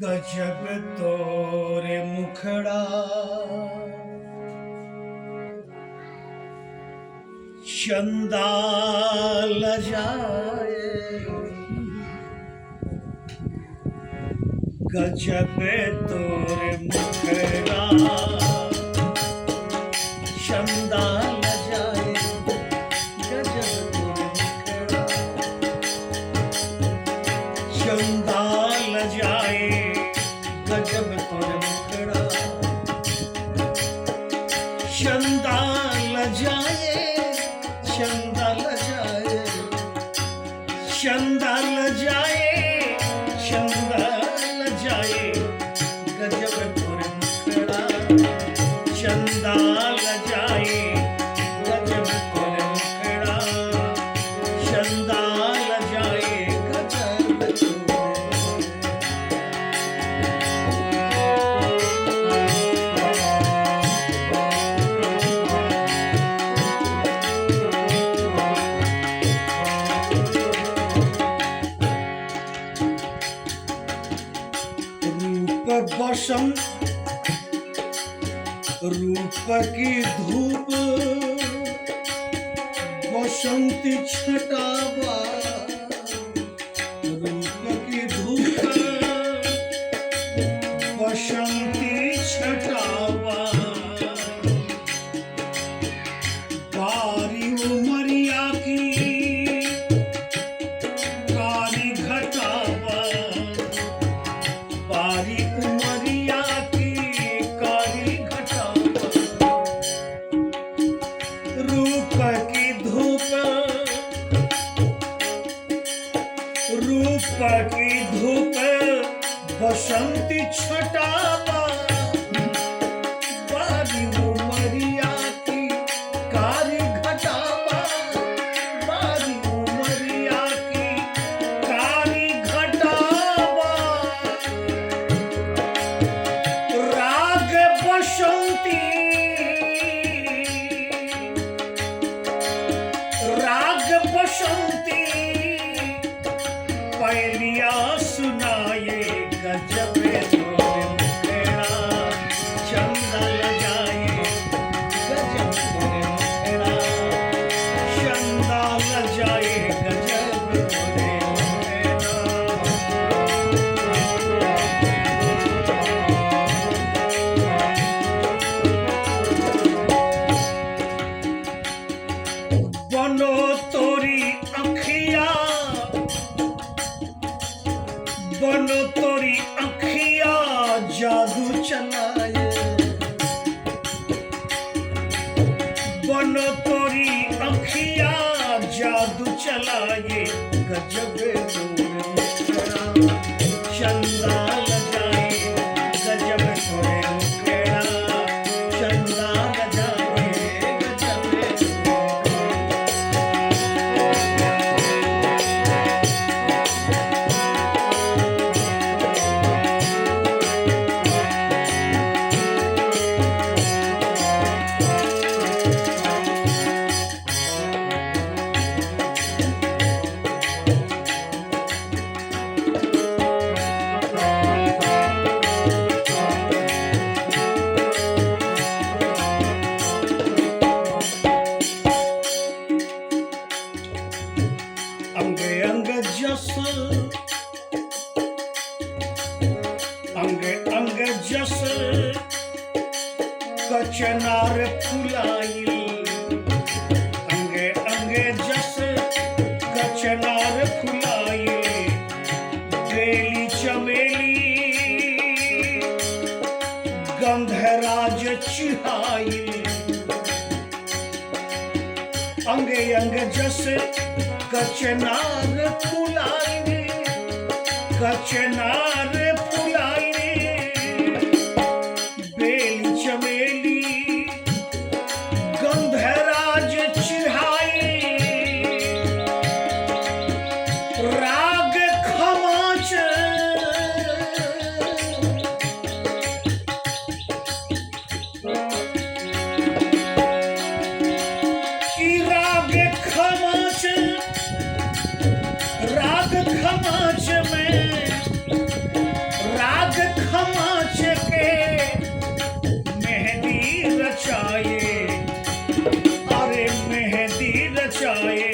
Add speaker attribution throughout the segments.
Speaker 1: गजब तोरे मुखड़ा चंदा लजाए, गजब तोरे मुखड़ा चंदा लजाए, गजब तोरे मुखड़ा चंदा लजाए, गजब तोरे मुखड़ा चंदा लजाए, चंदा लजाए, चंदा लजाए, चंदा लजाए, गजब तोरे मुखड़ा चंदा लजाए, गजब तोरे मुखड़ा चंदा लजाए, गजब बसंत रूप की धूप बसंती छटावा, रूप की धूप बसंती छटावा, बारी उमरिया की कारी घटावा, बारी उमरिया की कारी घटावा, रूप की धूप, रूप की धूप बसंती छटावा, बारी उमरिया की कारी घटावा, बारी उमरिया की कारी घटावा, राग बसंती, राग बसंती पहलिया सुनाए, गजब तोरे मुखड़ा चंदा लजाए, गजब तोरे मुखड़ा चंदा लजाए, गजब तोरे बनो तोरी अखिया, बनो तोरी अखिया जादू चलाए, बनो तोरी अखिया जादू चलाए, गजब तोरे मुखड़ा चंदा लजाए, गजब तोरे मुखड़ा चंदा लजाए, गजब अंग अंग जस, अंग अंग जस कचनार फुलाइल, अंग अंग जस कचनार फुलाइल, बेली चमेली गंधराज चिहाइल, अंगे अंग जस कचनार फुलाई रे, कचनार फुलाई रे, बेली चमेली गंधराज चिढ़ाई, राग खमाच की, राग खमाच, राग खमाच में, राग खमाच के मेहंदी रचाए, अरे मेहंदी रचाए,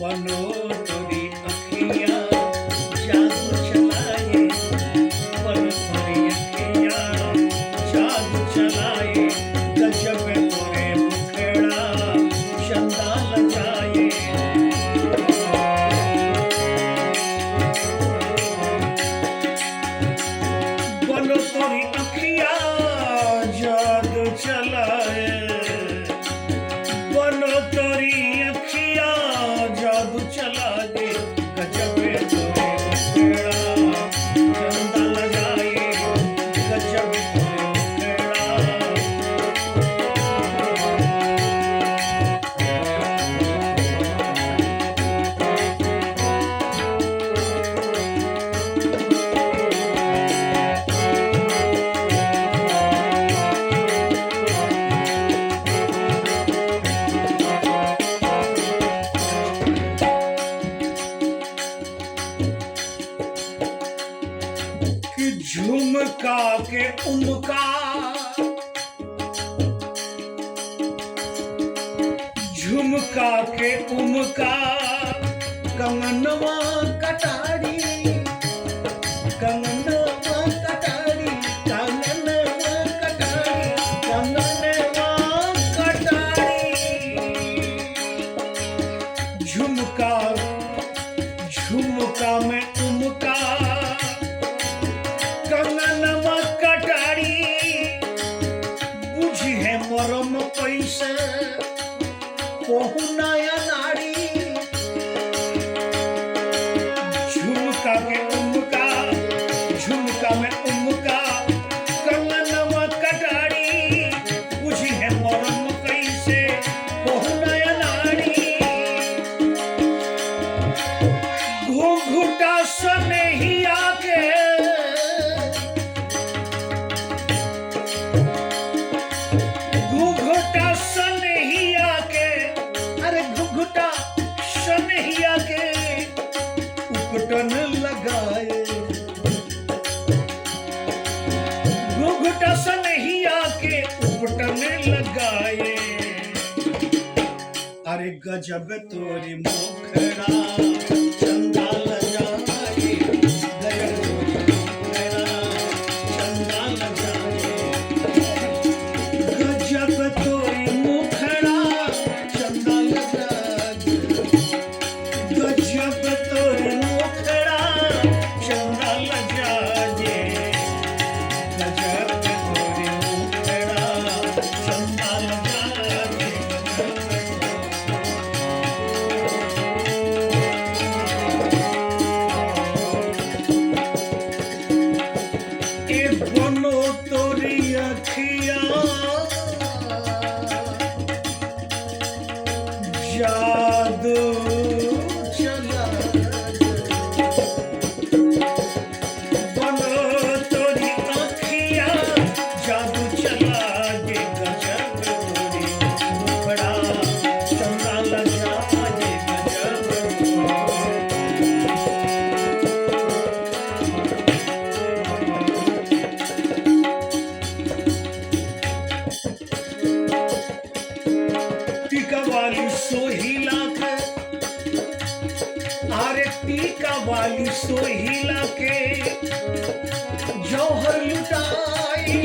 Speaker 1: बनो तोरी अखियाँ जादू चलाए, बनो तोरी अखियाँ जादू चलाए, गजब तोरे मुखड़ा चंदा लगाए, बनो तोरी अखियाँ जादू चलाए, बनो तोरी अखियाँ जादू चला दे, गजब तोरे मुखड़ा चंदा लगाए, गजब तोरे मुखड़ा। कि झुमका के उमका, झुमका के उमका, कंगनवा कटारी, कंगनवा कटारी, कंगनवा कटारी, कंगनवा कटारी, झुमका, झुमका में उमका, कंगनवा कटारी, बुझी है मरम पैसे पहुनाया नारी, झुमका के उमका, झुमका में उमका, कंगनवा कटारी, बुझी है मरम पैसे पहुनाया नारी, घूंघटा सनहिया के, घूंघटा सनहिया के, अरे घूंघटा सनहिया के उपटन लगाए, घूंघटा सनहिया के उपटन लगाए, अरे गजब तोरी मुखड़ा चंदा लगाए, गजब तोरी मुखड़ा चंदा लगाए, गजब तोरी मुखड़ा चंदा लगाए, गजब तोरी मुखड़ा चंदा लगाए, गजब तोरी मुखड़ा चंदा लगाए। ए बनो तोरी अखियाँ जादू चला, बनो तोरी अखियाँ जादू चला दे, गजब तोरी मुखड़ा चंदा लगा दे, गजब टीका वाली सोहिला के, अरे टीका वाली सोहिला के जौहर लुटाई,